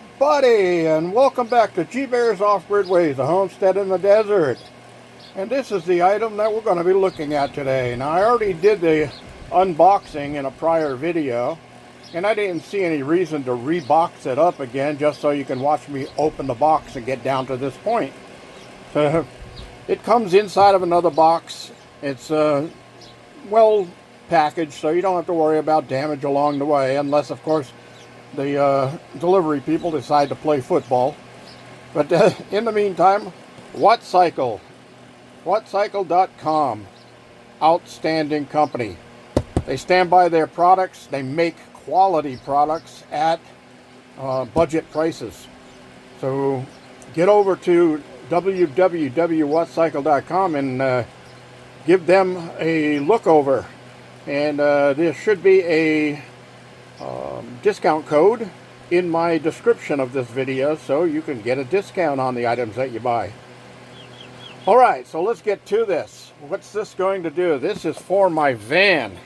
everybody, and welcome back to G-Bear's Off-Grid Ways, a homestead in the desert. And this is the item that we're going to be looking at today. Now, I already did the unboxing in a prior video, and I didn't see any reason to rebox it up again just so you can watch me open the box and get down to this point. So, it comes inside of another box. It's well packaged, so you don't have to worry about damage along the way, unless, of course, the delivery people decide to play football. But in the meantime, WattCycle, WattCycle.com, outstanding company. They stand by their products. They make quality products at budget prices. So get over to www.wattcycle.com and give them a look over. And there should be a discount code in my description of this video, so you can get a discount on the items that you buy. Alright, so let's get to this. What's this going to do? This is for my van.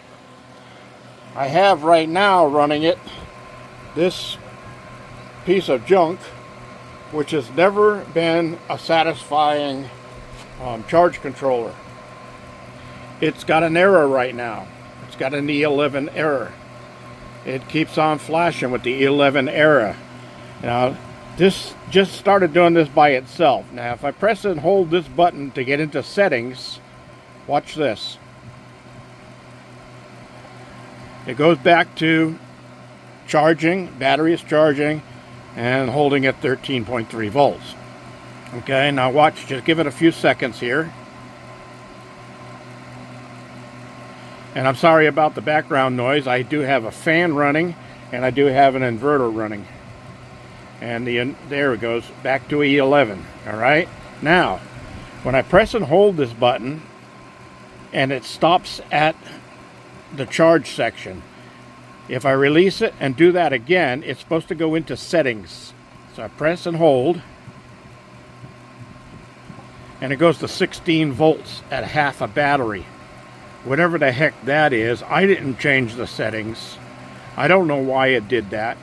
I have right now running it this piece of junk, which has never been a satisfying charge controller. It's got an error right now. It's got an E11 error. It keeps on flashing with the E11 error. Now, this just started doing this by itself. Now, if I press and hold this button to get into settings, watch this. It goes back to charging, battery is charging, and holding at 13.3 volts. Okay, now watch, just give it a few seconds here. And I'm sorry about the background noise. I do have a fan running, and I do have an inverter running. And there it goes, back to E11. All right. Now, when I press and hold this button, and it stops at the charge section, if I release it and do that again, it's supposed to go into settings. So I press and hold, and it goes to 16 volts at half a battery. Whatever the heck that is, I didn't change the settings. I don't know why it did that.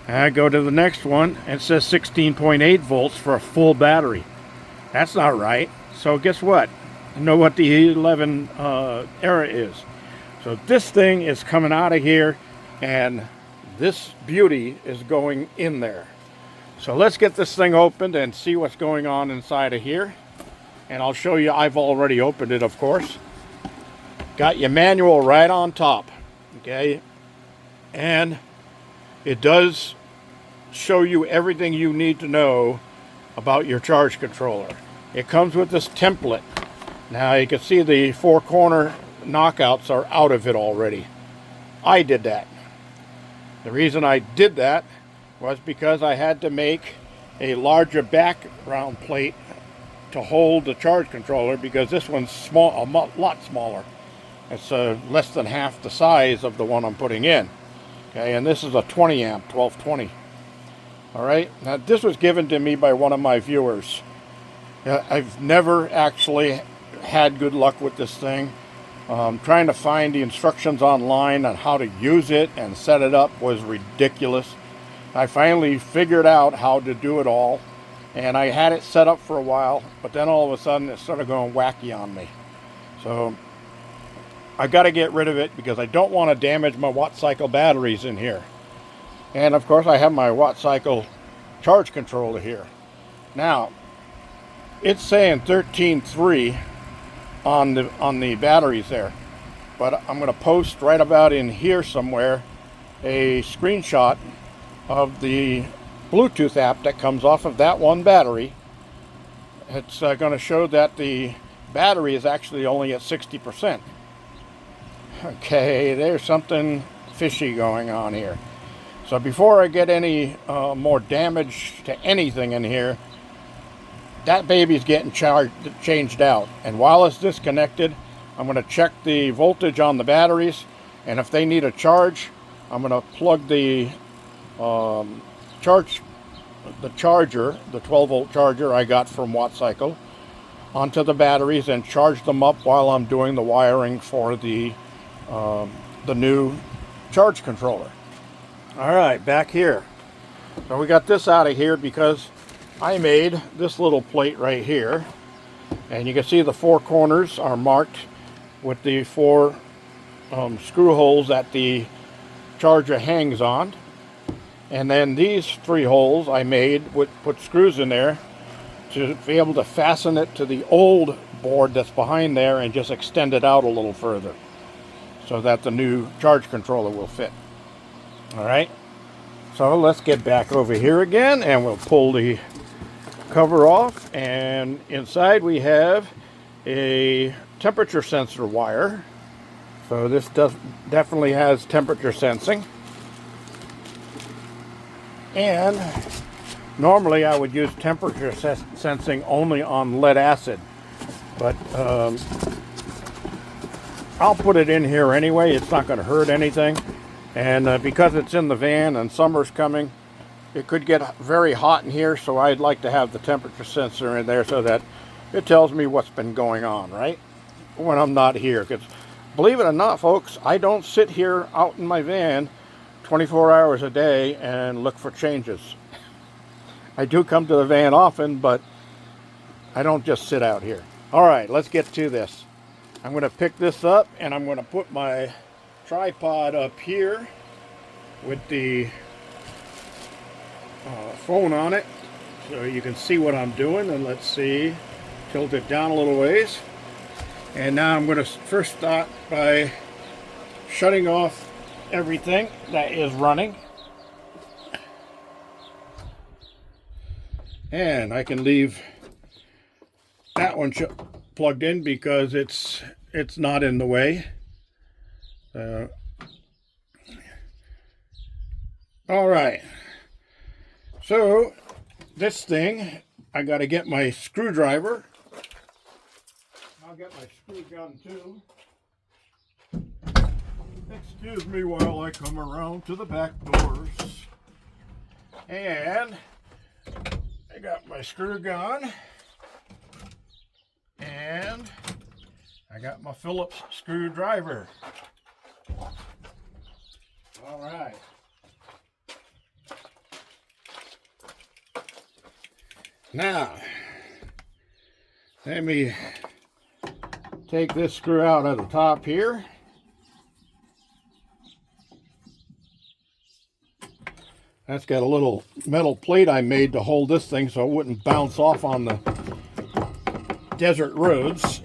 And I go to the next one, and it says 16.8 volts for a full battery. That's not right. So guess what? I know what the E11 error is. So this thing is coming out of here, and this beauty is going in there. So let's get this thing opened and see what's going on inside of here. And I'll show you, I've already opened it, of course. Got your manual right on top, okay? And it does show you everything you need to know about your charge controller. It comes with this template. Now you can see the four corner knockouts are out of it already. I did that. The reason I did that was because I had to make a larger background plate to hold the charge controller, because this one's small, a lot smaller. It's less than half the size of the one I'm putting in. Okay, and this is a 20 amp, 1220. All right, now this was given to me by one of my viewers. I've never actually had good luck with this thing. Trying to find the instructions online on how to use it and set it up was ridiculous. I finally figured out how to do it all, and I had it set up for a while, but then all of a sudden it started going wacky on me. So I got to get rid of it because I don't want to damage my WattCycle batteries in here. And of course I have my WattCycle charge controller here. Now, it's saying 13.3 on the batteries there. But I'm going to post right about in here somewhere a screenshot of the Bluetooth app that comes off of that one battery. It's going to show that the battery is actually only at 60%. Okay, there's something fishy going on here. So before I get any more damage to anything in here, that baby's getting changed out. And while it's disconnected, I'm going to check the voltage on the batteries. And if they need a charge, I'm going to plug the charger, the 12-volt charger I got from WattCycle, onto the batteries and charge them up while I'm doing the wiring for the new charge controller. All right, back here. So we got this out of here because I made this little plate right here. And you can see the four corners are marked with the four screw holes that the charger hangs on. And then these three holes I made would put screws in there to be able to fasten it to the old board that's behind there and just extend it out a little further so that the new charge controller will fit. Alright, so let's get back over here again and we'll pull the cover off, and inside we have a temperature sensor wire. So this definitely has temperature sensing. And normally I would use temperature sensing only on lead acid, but I'll put it in here anyway. It's not going to hurt anything. And because it's in the van and summer's coming, it could get very hot in here, so I'd like to have the temperature sensor in there so that it tells me what's been going on, right? When I'm not here. Because believe it or not, folks, I don't sit here out in my van 24 hours a day and look for changes. I do come to the van often, but I don't just sit out here. All right, let's get to this. I'm going to pick this up and I'm going to put my tripod up here with the phone on it so you can see what I'm doing. And let's see, tilt it down a little ways. And now I'm going to first start by shutting off everything that is running. And I can leave that one plugged in because it's not in the way. All right. So this thing, I got to get my screwdriver. I'll get my screw gun too. Excuse me while I come around to the back doors. And I got my screw gun. And I got my Phillips screwdriver. All right. Now, let me take this screw out of the top here. That's got a little metal plate I made to hold this thing so it wouldn't bounce off on the desert roads.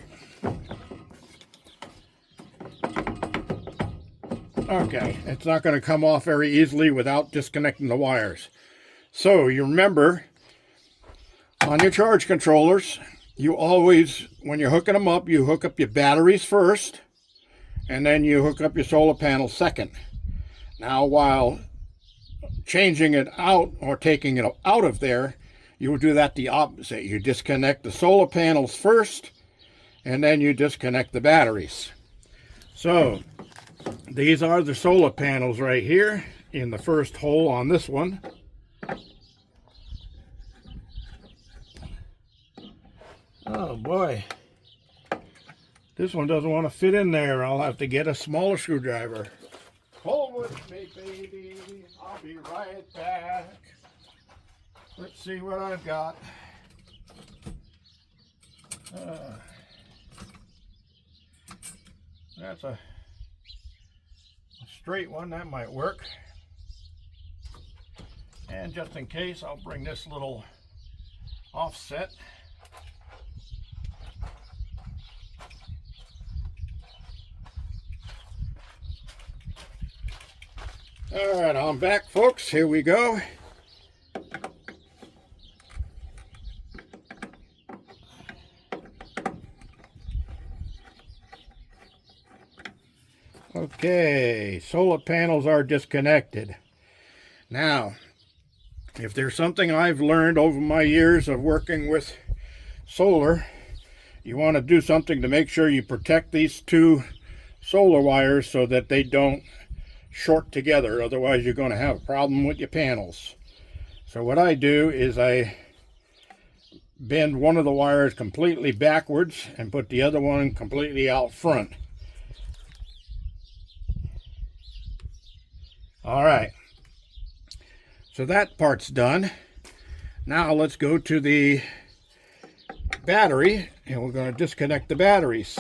Okay, it's not going to come off very easily without disconnecting the wires. So you remember, on your charge controllers, you always, when you're hooking them up, you hook up your batteries first, and then you hook up your solar panel second. Now, while changing it out or taking it out of there, you will do that the opposite. You disconnect the solar panels first, and then you disconnect the batteries. So, these are the solar panels right here in the first hole on this one. Oh boy, this one doesn't want to fit in there. I'll have to get a smaller screwdriver. Hold with me, baby. I'll be right back. Let's see what I've got. That's a straight one. That might work. And just in case, I'll bring this little offset. All right, I'm back, folks. Here we go. Okay, solar panels are disconnected. Now, if there's something I've learned over my years of working with solar, you want to do something to make sure you protect these two solar wires so that they don't short together. Otherwise, you're going to have a problem with your panels. So what I do is I bend one of the wires completely backwards and put the other one completely out front. All right. So that part's done. Now let's go to the battery, and we're going to disconnect the batteries.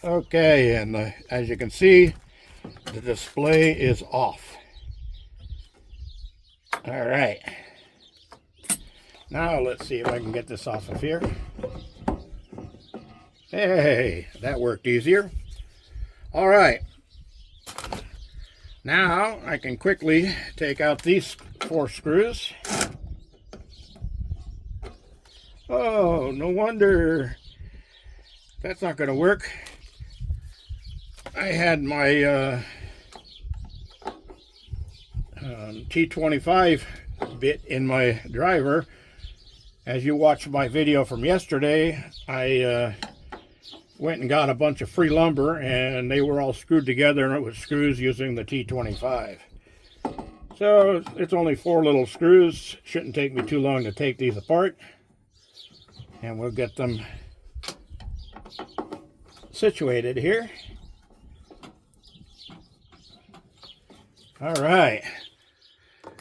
Okay, and as you can see, the display is off. All right. Now let's see if I can get this off of here. Hey, that worked easier. All right. Now I can quickly take out these 4 screws. Oh, no wonder that's not going to work. I had my T25 bit in my driver. As you watched my video from yesterday, I went and got a bunch of free lumber, and they were all screwed together, and it was screws using the T25. So it's only 4 little screws. Shouldn't take me too long to take these apart, and we'll get them situated here. All right.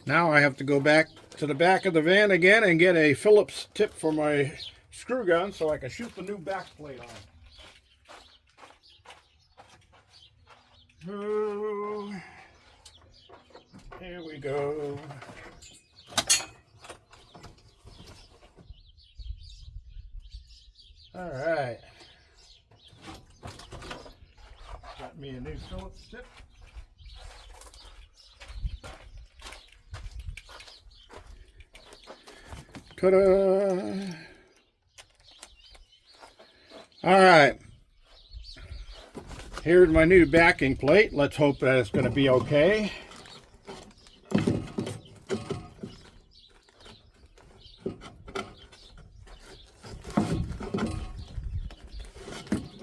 Now I have to go back to the back of the van again and get a Phillips tip for my screw gun so I can shoot the new backplate on. Oh, here we go. All right. Got me a new Phillips tip. Ta-da! All right. Here's my new backing plate. Let's hope that it's going to be okay.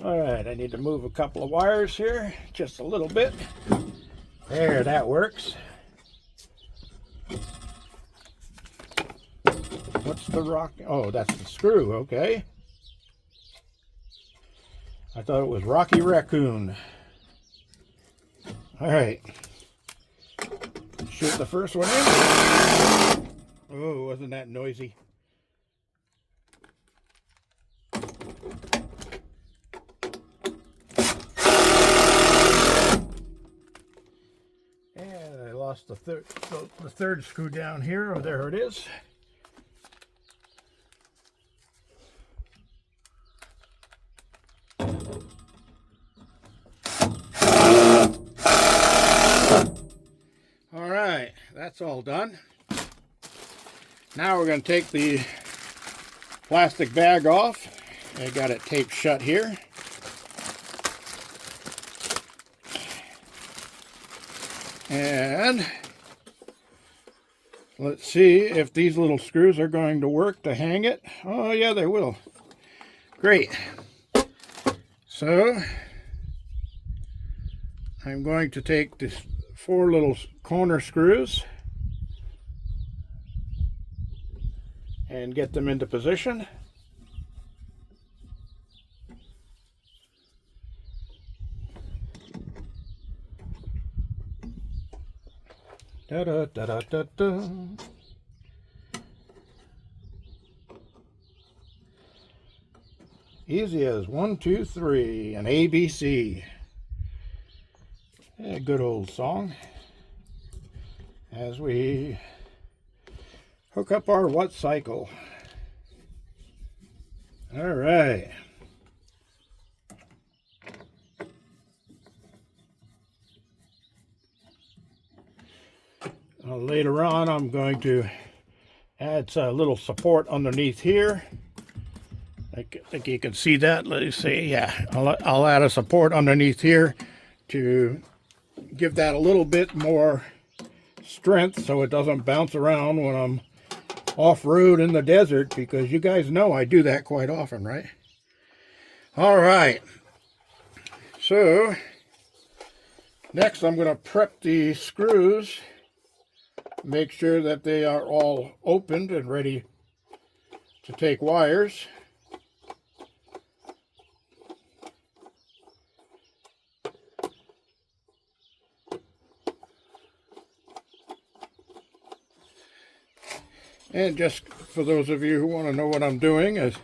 All right, I need to move a couple of wires here, just a little bit. There, that works. What's the rock? Oh, that's the screw, okay. I thought it was Rocky Raccoon. All right. Shoot the first one in. Oh, wasn't that noisy? And I lost the third screw down here. Oh, there it is. All right, that's all done. Now we're going to take the plastic bag off. I got it taped shut here. And let's see if these little screws are going to work to hang it. Oh yeah, they will. Great. So I'm going to take this 4 little corner screws and get them into position. Da da da da da da. Easy as 1, 2, 3, an ABC. A good old song. As we hook up our WattCycle. All right. Later on, I'm going to add a little support underneath here. I think you can see that. Let me see. Yeah, I'll add a support underneath here to give that a little bit more strength so it doesn't bounce around when I'm off-road in the desert, because you guys know I do that quite often, right? All right. So next I'm going to prep the screws, make sure that they are all opened and ready to take wires. And just for those of you who want to know what I'm doing, is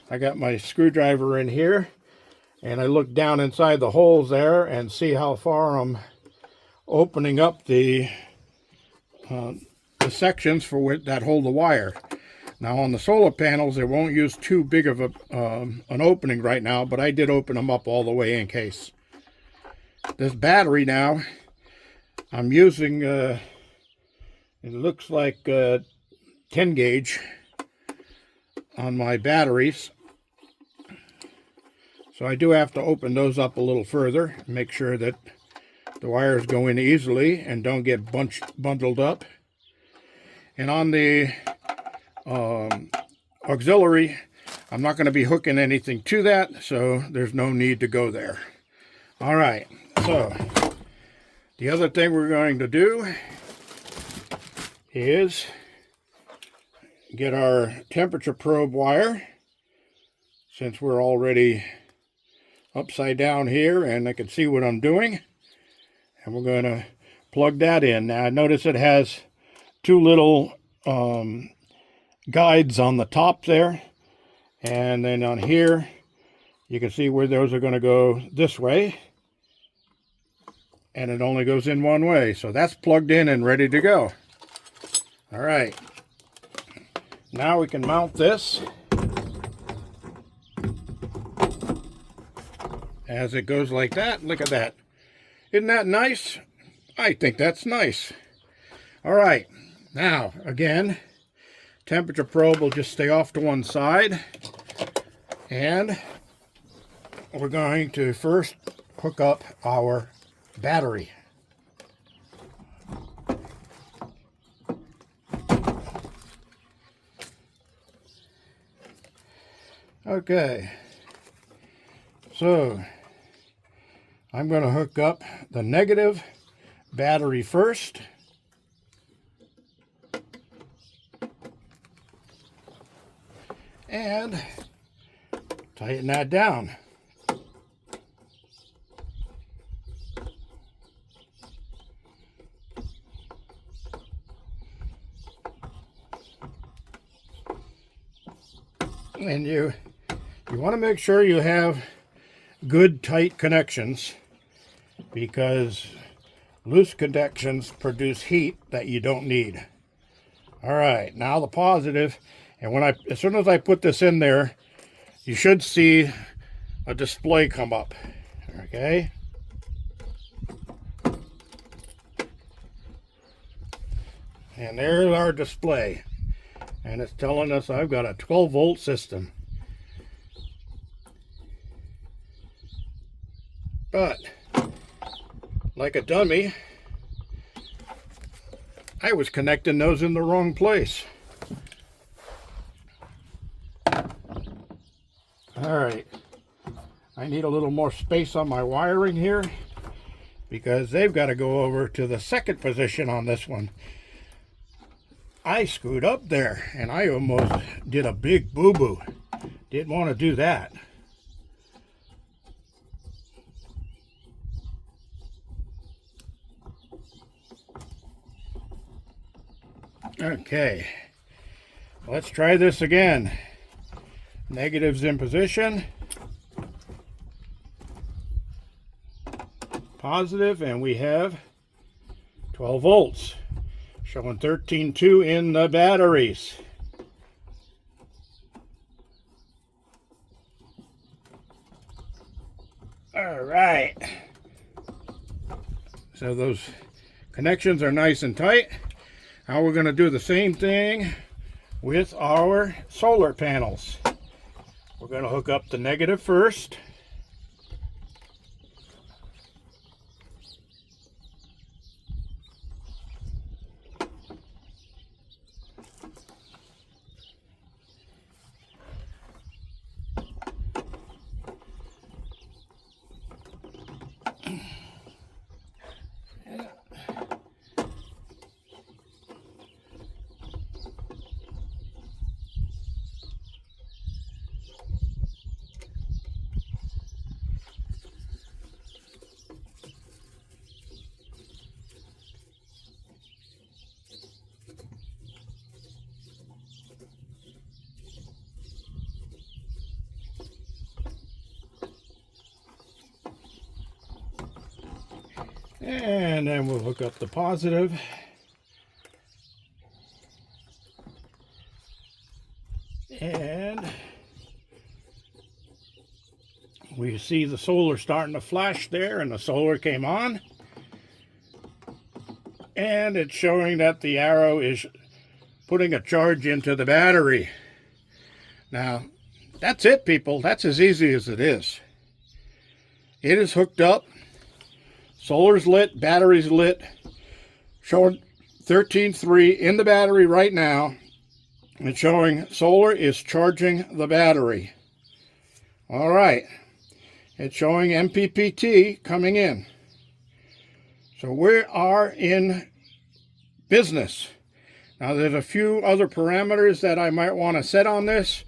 I got my screwdriver in here, and I look down inside the holes there and see how far I'm opening up the sections for that hold the wire. Now on the solar panels, it won't use too big of an opening right now, but I did open them up all the way in case. This battery now, I'm using, it looks like 10 gauge on my batteries. So I do have to open those up a little further, make sure that the wires go in easily and don't get bundled up. And on the auxiliary, I'm not going to be hooking anything to that, so there's no need to go there. All right, so the other thing we're going to do is get our temperature probe wire, since we're already upside down here and I can see what I'm doing. And we're going to plug that in. Now notice it has two little guides on the top there. And then on here, you can see where those are going to go this way. And it only goes in one way. So that's plugged in and ready to go. All right. Now we can mount this as it goes like that. Look at that. Isn't that nice? I think that's nice. All right, now again, temperature probe will just stay off to one side, and we're going to first hook up our battery. Okay, so I'm going to hook up the negative battery first. And tighten that down. And you want to make sure you have good tight connections, because loose connections produce heat that you don't need. All right, now the positive, and as soon as I put this in there, you should see a display come up. Okay. And there's our display. And it's telling us I've got a 12-volt system. But, like a dummy, I was connecting those in the wrong place. Alright, I need a little more space on my wiring here, because they've got to go over to the second position on this one. I screwed up there, and I almost did a big boo-boo. Didn't want to do that. Okay, let's try this again. Negatives in position. Positive, and we have 12 volts. Showing 13.2 in the batteries. All right. So those connections are nice and tight. Now we're going to do the same thing with our solar panels. We're going to hook up the negative first. And then we'll hook up the positive. And we see the solar starting to flash there, and the solar came on. And it's showing that the arrow is putting a charge into the battery. Now, that's it, people. That's as easy as it is. It is hooked up. Solar's lit, battery's lit. Showing 13.3 in the battery right now. It's showing solar is charging the battery. All right. It's showing MPPT coming in. So we are in business. Now there's a few other parameters that I might want to set on this.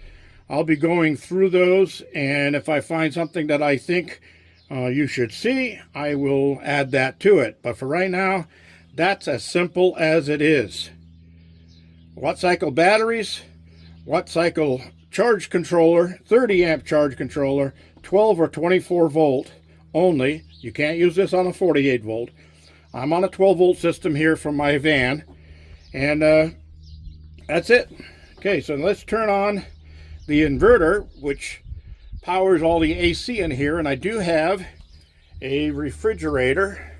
I'll be going through those, and if I find something that I think you should see, I will add that to it. But for right now, that's as simple as it is. WattCycle batteries, WattCycle charge controller, 30 amp charge controller, 12 or 24 volt only. You can't use this on a 48 volt. I'm on a 12 volt system here from my van, and that's it. Okay, so let's turn on the inverter, which powers all the AC in here, and I do have a refrigerator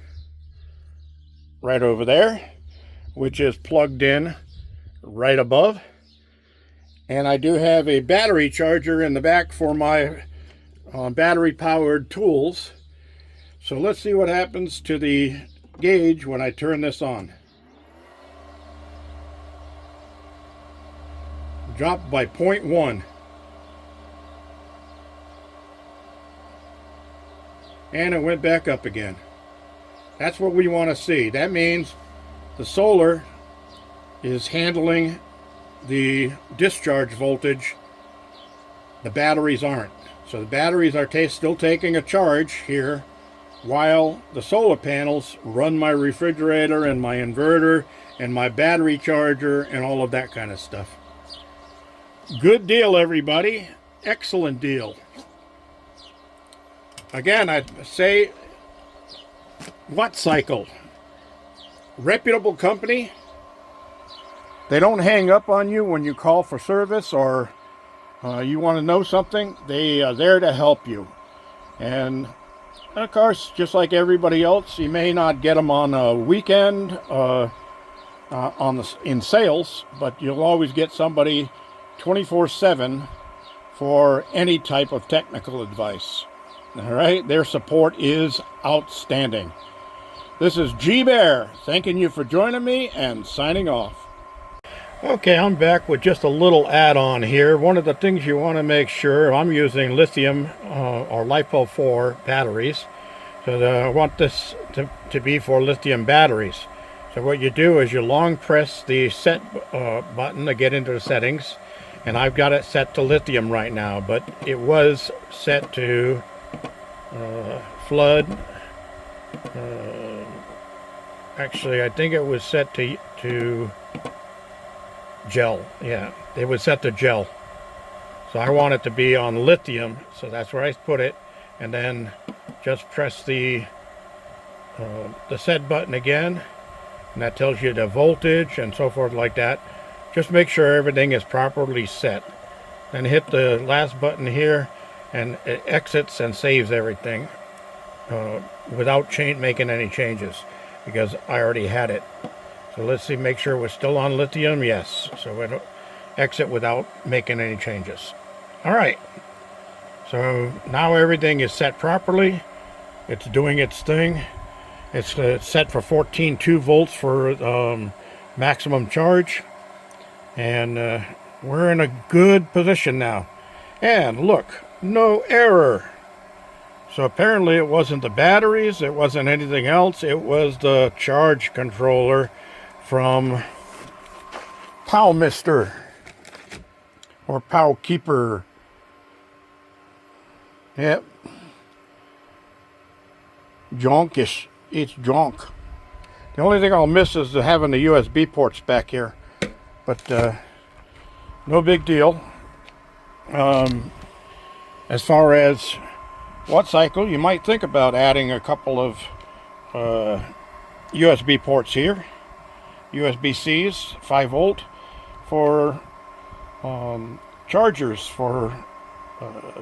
right over there, which is plugged in right above, and I do have a battery charger in the back for my battery powered tools. So let's see what happens to the gauge when I turn this on. Dropped by 0.1. And it went back up again. That's what we want to see. That means the solar is handling the discharge voltage. The batteries aren't. So the batteries are still taking a charge here, while the solar panels run my refrigerator and my inverter and my battery charger and all of that kind of stuff. Good deal, everybody. Excellent deal. Again, I'd say WattCycle. Reputable company. They don't hang up on you when you call for service or you want to know something. They are there to help you. And of course, just like everybody else, you may not get them on a weekend in sales, but you'll always get somebody 24/7 for any type of technical advice. All right, their support is outstanding. This is G Bear, thanking you for joining me and signing off. Okay, I'm back with just a little add-on here. One of the things you want to make sure, I'm using lithium or LiPo4 batteries. So I want this to be for lithium batteries. So what you do is you long press the set button to get into the settings. And I've got it set to lithium right now, but it was set to flood. Actually, I think it was set to gel. Yeah, it was set to gel. So I want it to be on lithium, so that's where I put it. And then just press the set button again, and that tells you the voltage and so forth like that. Just make sure everything is properly set. Then hit the last button here, and it exits and saves everything without making any changes, because I already had it. So let's see, make sure we're still on lithium. Yes, so it'll exit without making any changes. All right, so now everything is set properly. It's doing its thing. It's set for 14.2 volts for maximum charge. And we're in a good position now. And look, no error. So apparently it wasn't the batteries, it wasn't anything else, it was the charge controller from Pow Mister or Pow Keeper. Yep. Jonkish. It's junk. The only thing I'll miss is having the USB ports back here. But no big deal. As far as WattCycle, you might think about adding a couple of USB ports here, USB-Cs, 5 volt, for chargers for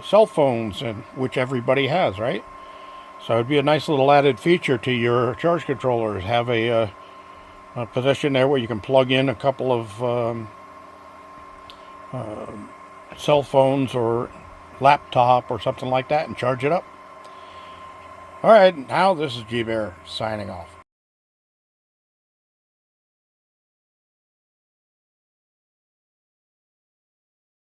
cell phones, and which everybody has, right? So it'd be a nice little added feature to your charge controllers. Have a position there where you can plug in a couple of cell phones or laptop or something like that and charge it up. All right, now this is G-Bear signing off.